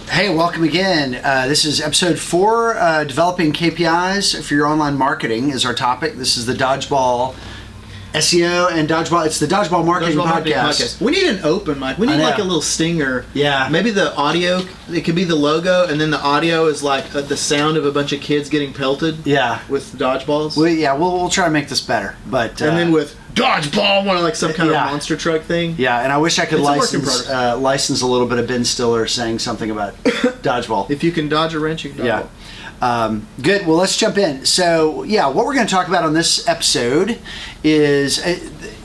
Hey, welcome again. This is episode 4, developing KPIs for your online marketing is our topic. This is the Dodgeball SEO and Dodgeball. It's the Dodgeball Marketing Podcast. We need an open mic. We need like a little stinger. Yeah. Maybe the audio, it could be the logo, and then the audio is like the sound of a bunch of kids getting pelted. Yeah. With dodgeballs. We'll try to make this better. But and then with dodgeball, like some kind of monster truck thing. Yeah, and I wish I could license a little bit of Ben Stiller saying something about dodgeball. If you can dodge a wrench, you can dodge Good. Well, let's jump in. So, what we're going to talk about on this episode is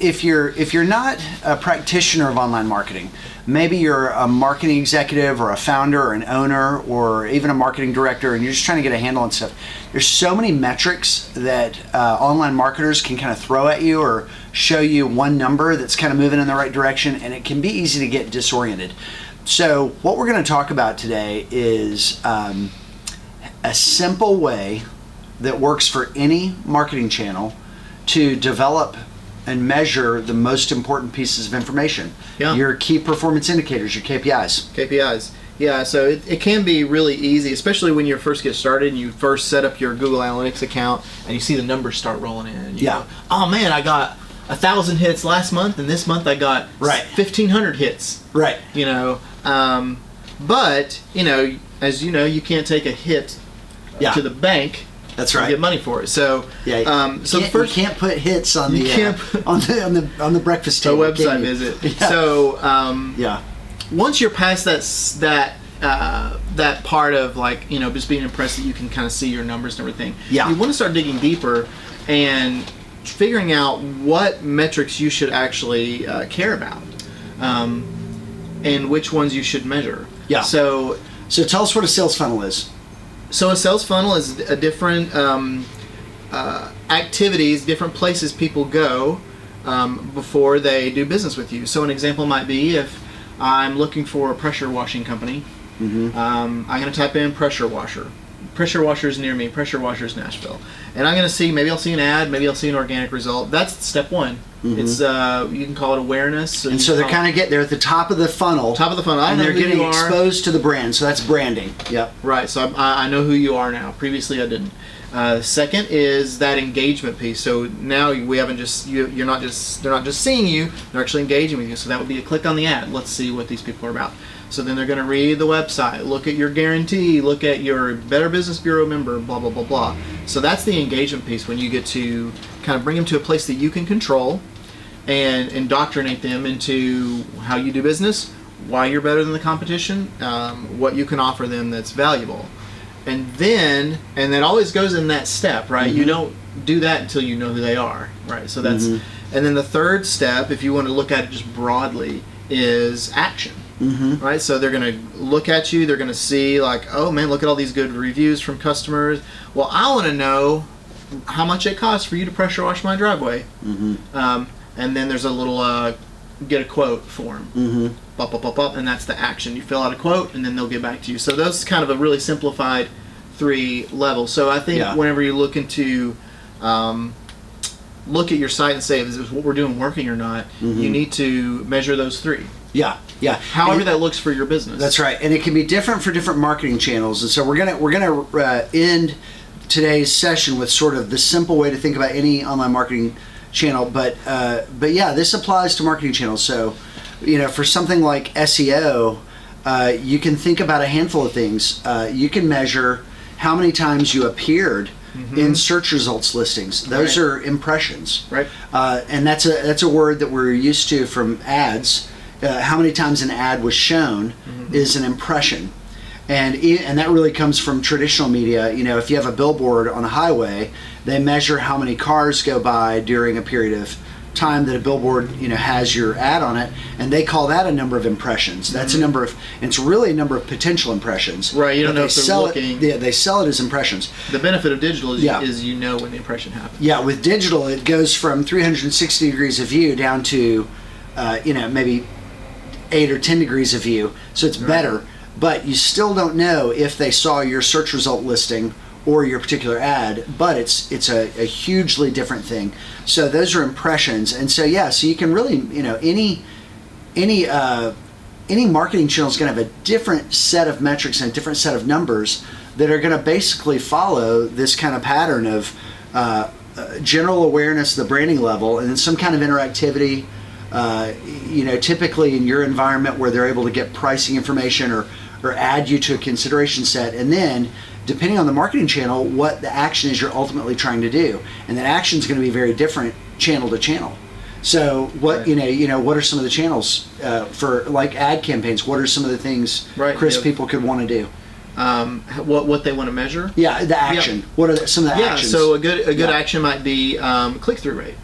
if you're not a practitioner of online marketing, maybe you're a marketing executive or a founder or an owner or even a marketing director, and you're just trying to get a handle on stuff. There's so many metrics that online marketers can kind of throw at you or show you one number that's kind of moving in the right direction, and it can be easy to get disoriented. So what we're going to talk about today is a simple way that works for any marketing channel to develop and measure the most important pieces of information. Yeah. Your key performance indicators, your KPIs. KPIs. Yeah, so it can be really easy, especially when you first get started and you first set up your Google Analytics account and you see the numbers start rolling in. You go, oh man, I got 1,000 hits last month, and this month I got 1,500 hits. Right. But as you know, you can't take a hit to the bank. That's right. And get money for it. So you can't put hits on the breakfast table. A website visit. Yeah. So once you're past that part of just being impressed that you can kind of see your numbers and everything. Yeah. You want to start digging deeper and figuring out what metrics you should actually care about, and which ones you should measure. Yeah. So tell us what a sales funnel is. So a sales funnel is a different activities, different places people go before they do business with you. So an example might be if I'm looking for a pressure washing company, I'm going to type in pressure washer. Pressure washers near me, pressure washers Nashville. And I'm going to see, maybe I'll see an ad, maybe I'll see an organic result. That's step one. It's you can call it awareness. So they're at the top of the funnel. And they're getting exposed to the brand. So that's branding. Yep. Right. So I know who you are now. Previously I didn't. Second is that engagement piece. So now we haven't they're not just seeing you, they're actually engaging with you. So that would be a click on the ad. Let's see what these people are about. So then they're going to read the website, look at your guarantee, look at your Better Business Bureau member, blah, blah, blah, blah. So that's the engagement piece when you get to kind of bring them to a place that you can control and indoctrinate them into how you do business, why you're better than the competition, what you can offer them that's valuable. And that always goes in that step, right? You don't do that until you know who they are, right? So that's, and then the third step, if you want to look at it just broadly, is action. Right, so they're going to look at you. They're going to see oh man, look at all these good reviews from customers. Well, I want to know how much it costs for you to pressure wash my driveway. And then there's a little get a quote form. And that's the action. You fill out a quote, and then they'll get back to you. So those kind of a really simplified 3 levels. So I think whenever you're looking to look at your site and say, is this what we're doing working or not? You need to measure those 3. Yeah. However that looks for your business. That's right, and it can be different for different marketing channels. And so we're gonna end today's session with sort of the simple way to think about any online marketing channel. But this applies to marketing channels. So, for something like SEO, you can think about a handful of things. You can measure how many times you appeared in search results listings. Those are impressions. Right. And that's a word that we're used to from ads. How many times an ad was shown is an impression, and that really comes from traditional media. If you have a billboard on a highway, they measure how many cars go by during a period of time that a billboard has your ad on it, and they call that a number of impressions. That's a number of, and it's really a number of potential impressions. Right. You don't know if they're looking. They sell it as impressions. The benefit of digital is when the impression happens. Yeah. With digital, it goes from 360 degrees of view down to maybe 8 or 10 degrees of view, so it's better, but you still don't know if they saw your search result listing or your particular ad, but it's a hugely different thing. So those are impressions, and so so you can really any any marketing channel is going to have a different set of metrics and a different set of numbers that are going to basically follow this kind of pattern of general awareness at the branding level, and then some kind of interactivity, typically in your environment where they're able to get pricing information or add you to a consideration set, and then depending on the marketing channel, what the action is you're ultimately trying to do. And that action is going to be very different channel to channel. So what what are some of the channels for like ad campaigns? What are some of the things, Chris, people could want to do? What they want to measure? Yeah, the action. Yep. What are some of the actions? So a good action might be click-through rate.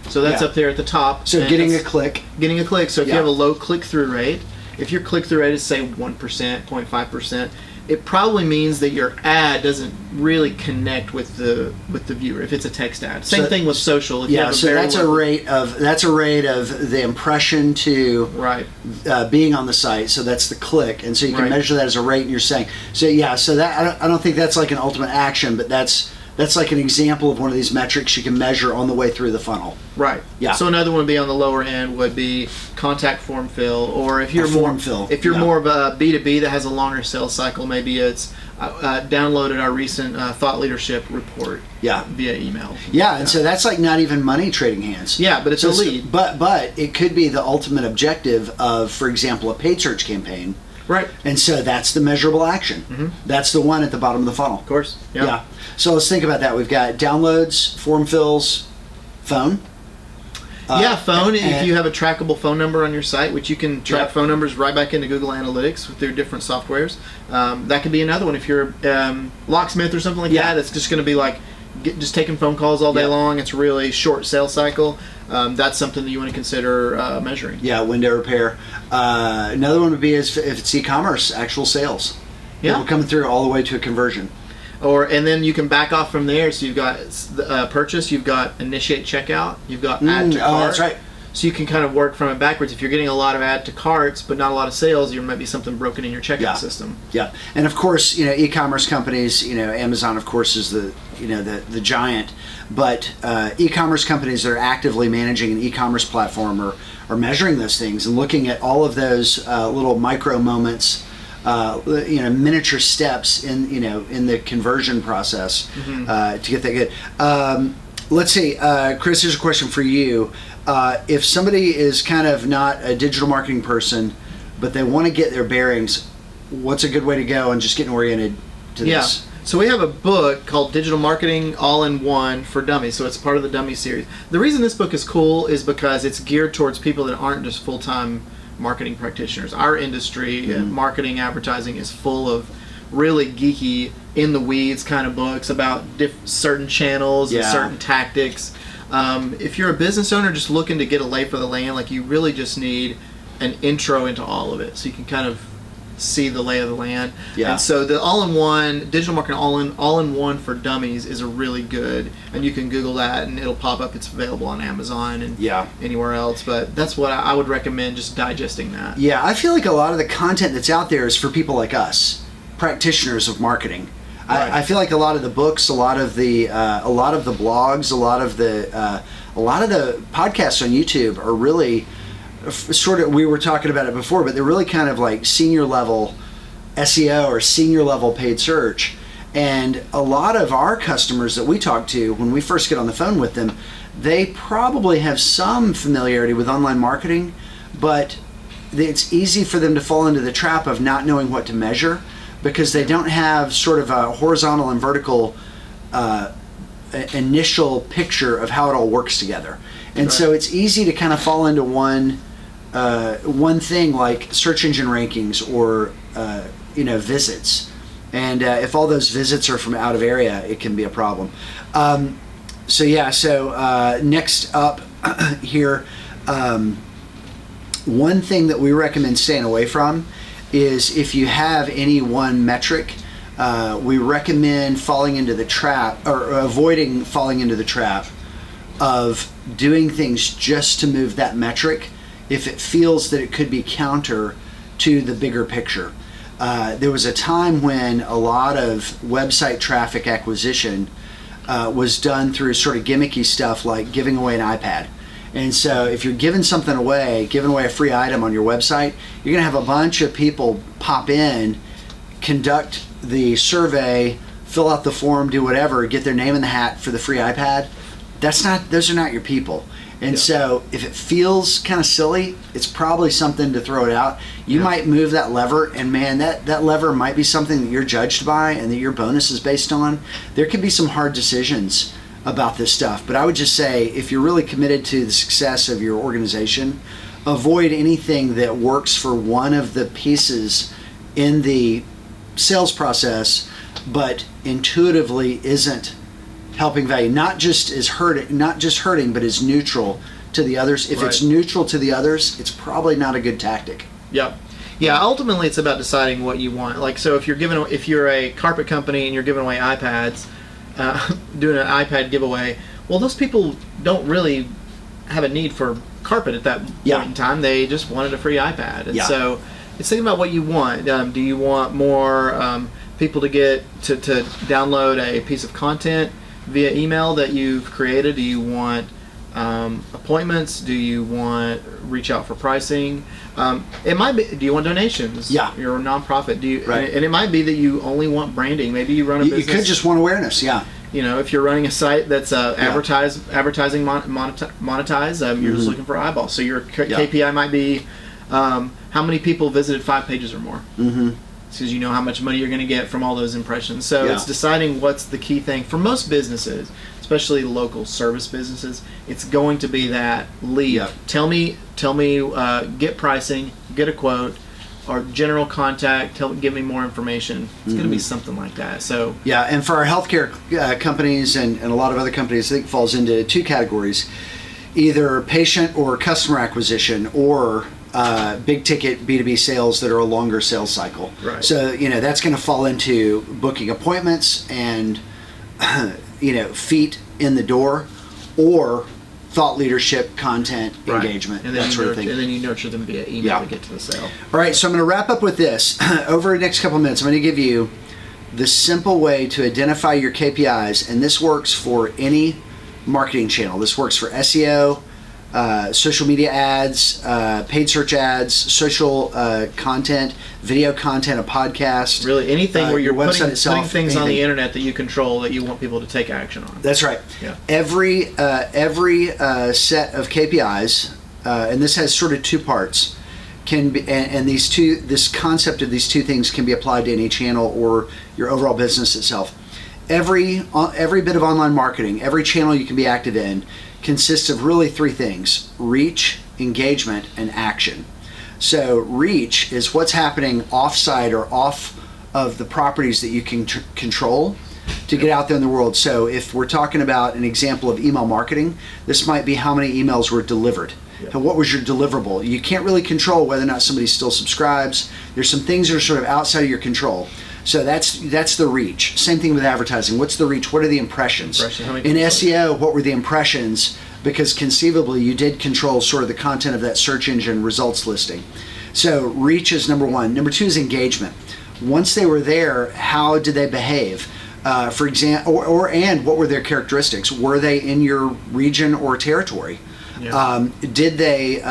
So that's up there at the top. So getting a click. Getting a click. So if you have a low click-through rate, if your click-through rate is say 1%, 0.5%, it probably means that your ad doesn't really connect with the viewer. If it's a text ad, same thing with social. If you have that's a rate of the impression to being on the site. So that's the click, and so you can measure that as a rate. And you're saying so that I don't think that's like an ultimate action, but that's like an example of one of these metrics you can measure on the way through the funnel. Right. Yeah. So another one would be on the lower end would be contact form fill, or if you're more of a B2B that has a longer sales cycle, maybe it's downloaded our recent thought leadership report via email. Yeah, and so that's like not even money trading hands. Yeah, but it's a lead. But it could be the ultimate objective of, for example, a paid search campaign. Right. And so that's the measurable action. Mm-hmm. That's the one at the bottom of the funnel. Of course. Yeah. So let's think about that. We've got downloads, form fills, phone. Phone. If you have a trackable phone number on your site, which you can track phone numbers right back into Google Analytics with their different softwares, that could be another one. If you're locksmith or something like that, it's just going to be like just taking phone calls all day long. It's really short sales cycle. That's something that you want to consider measuring. Yeah, window repair. Another one would be if it's e-commerce, actual sales. People coming through all the way to a conversion. And then you can back off from there. So you've got purchase, you've got initiate checkout, you've got add to cart. Oh, that's right. So you can kind of work from it backwards. If you're getting a lot of add to carts but not a lot of sales, there might be something broken in your checkout system. Yeah, and of course, e-commerce companies, Amazon, of course, is the giant, but e-commerce companies that are actively managing an e-commerce platform are measuring those things and looking at all of those little micro moments. Miniature steps in the conversion process to get that good. Let's see, Chris, here's a question for you. If somebody is kind of not a digital marketing person, but they want to get their bearings, what's a good way to go and just getting oriented to this? So we have a book called Digital Marketing All-in-One for Dummies. So it's part of the Dummy series. The reason this book is cool is because it's geared towards people that aren't just full-time marketing practitioners. Our industry, marketing, advertising, is full of really geeky, in the weeds kind of books about certain channels and certain tactics. If you're a business owner just looking to get a lay for the land, like you really just need an intro into all of it, so you can kind of see the lay of the land. And so the all-in-one digital marketing all-in-one for dummies is a really good, and you can Google that and it'll pop up. It's available on Amazon and anywhere else, but that's what I would recommend, just digesting that. I feel like a lot of the content that's out there is for people like us, practitioners of marketing. I feel like a lot of the books, a lot of the blogs, a lot of the podcasts on YouTube are really sort of, we were talking about it before, but they're really kind of like senior level SEO or senior level paid search. And a lot of our customers that we talk to, when we first get on the phone with them, they probably have some familiarity with online marketing, but it's easy for them to fall into the trap of not knowing what to measure because they don't have sort of a horizontal and vertical initial picture of how it all works together. And so it's easy to kind of fall into one thing like search engine rankings or visits, and if all those visits are from out of area, it can be a problem. So next up here, one thing that we recommend staying away from is if you have any one metric, we recommend falling into the trap or avoiding falling into the trap of doing things just to move that metric if it feels that it could be counter to the bigger picture. There was a time when a lot of website traffic acquisition was done through sort of gimmicky stuff like giving away an iPad. And so if you're giving something away, giving away a free item on your website, you're going to have a bunch of people pop in, conduct the survey, fill out the form, do whatever, get their name in the hat for the free iPad. Those are not your people. And so if it feels kind of silly, it's probably something to throw it out. You might move that lever, and man, that lever might be something that you're judged by and that your bonus is based on. There could be some hard decisions about this stuff, but I would just say, if you're really committed to the success of your organization, avoid anything that works for one of the pieces in the sales process, but intuitively isn't helping value, not just hurting, but is neutral to the others. If it's neutral to the others, it's probably not a good tactic. Yep. Yeah. Ultimately, it's about deciding what you want. Like, so if you're a carpet company and you're giving away iPads, doing an iPad giveaway, well, those people don't really have a need for carpet at that point in time. They just wanted a free iPad, and so it's thinking about what you want. Do you want more people to get to download a piece of content via email that you've created? Do you want appointments? Do you want reach out for pricing? It might be. Do you want donations? Yeah. You're a nonprofit. Do you? Right. And it might be that you only want branding. Maybe you run a business. You could just want awareness. Yeah. You know, if you're running a site that's advertising monetize, you're just looking for eyeballs. So your KPI might be how many people visited 5 pages or more. Mm-hmm. Because you know how much money you're going to get from all those impressions. So it's deciding what's the key thing. For most businesses, especially local service businesses, it's going to be that lead. Yep. Tell me, get pricing, get a quote, or general contact, give me more information. It's going to be something like that. So and for our healthcare companies and a lot of other companies, I think it falls into 2 categories: either patient or customer acquisition, or big ticket B2B sales that are a longer sales cycle. Right. So, that's going to fall into booking appointments and, feet in the door, or thought leadership, content, engagement, and that sort of thing. And then you nurture them via email to get to the sale. All right, so I'm going to wrap up with this. Over the next couple of minutes, I'm going to give you the simple way to identify your KPIs, and this works for any marketing channel. This works for SEO, social media ads, paid search ads, social content, video content, a podcast. Really, anything where you're website putting things on the internet that you control, that you want people to take action on. That's right. Yeah. Every set of KPIs, and this has sort of 2 parts, can be, and this concept of these 2 things can be applied to any channel or your overall business itself. Every bit of online marketing, every channel you can be active in, consists of really 3 things: reach, engagement, and action. So reach is what's happening off-site or off of the properties that you can control to get out there in the world. So if we're talking about an example of email marketing, this might be how many emails were delivered. And what was your deliverable? You can't really control whether or not somebody still subscribes. There's some things that are sort of outside of your control. So that's the reach. Same thing with advertising. What's the reach? What are the impressions? In SEO, what were the impressions? Because conceivably you did control sort of the content of that search engine results listing. So reach is number 1. Number 2 is engagement. Once they were there, how did they behave? For example, and what were their characteristics? Were they in your region or territory? Yeah. Did they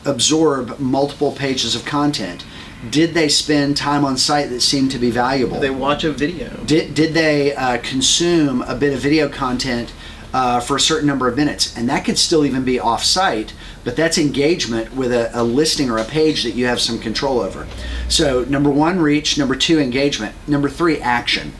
absorb multiple pages of content? Did they spend time on site that seemed to be valuable? Did they watch a video? Did they consume a bit of video content for a certain number of minutes? And that could still even be off-site, but that's engagement with a listing or a page that you have some control over. So number 1, reach. Number 2, engagement. Number 3, action.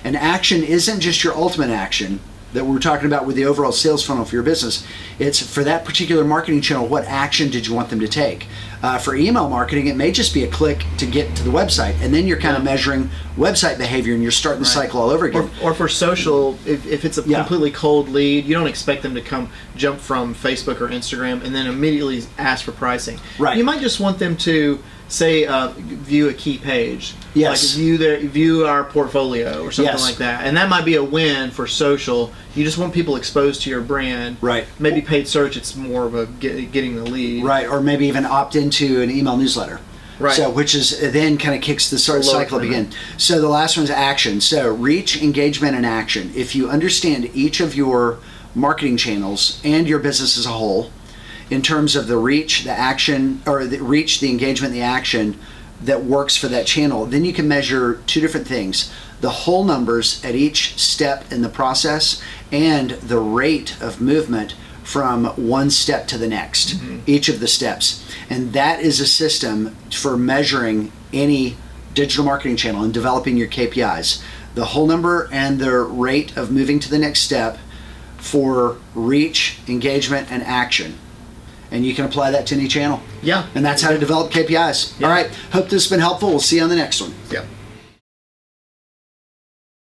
And action isn't just your ultimate action that we're talking about with the overall sales funnel for your business. It's for that particular marketing channel, what action did you want them to take? For email marketing, it may just be a click to get to the website, and then you're kind of measuring website behavior, and you're starting the cycle all over again. Or for social, if it's a completely cold lead, you don't expect them to jump from Facebook or Instagram and then immediately ask for pricing. Right. You might just want them to say view a key page. Yes. Like view our portfolio or something like that. And that might be a win for social. You just want people exposed to your brand. Right. Maybe paid search, it's more of a getting the lead. Right. Or maybe even opt into an email newsletter. Right. So, which is then kind of kicks the cycle again. So the last one is action. So reach, engagement, and action. If you understand each of your marketing channels and your business as a whole in terms of the reach, the action, or the reach, the engagement, the action that works for that channel, then you can measure two different things: the whole numbers at each step in the process and the rate of movement from one step to the next, each of the steps. And that is a system for measuring any digital marketing channel and developing your KPIs. The whole number and the rate of moving to the next step for reach, engagement, and action. And you can apply that to any channel. Yeah. And that's how to develop KPIs. Yeah. All right. Hope this has been helpful. We'll see you on the next one. Yeah.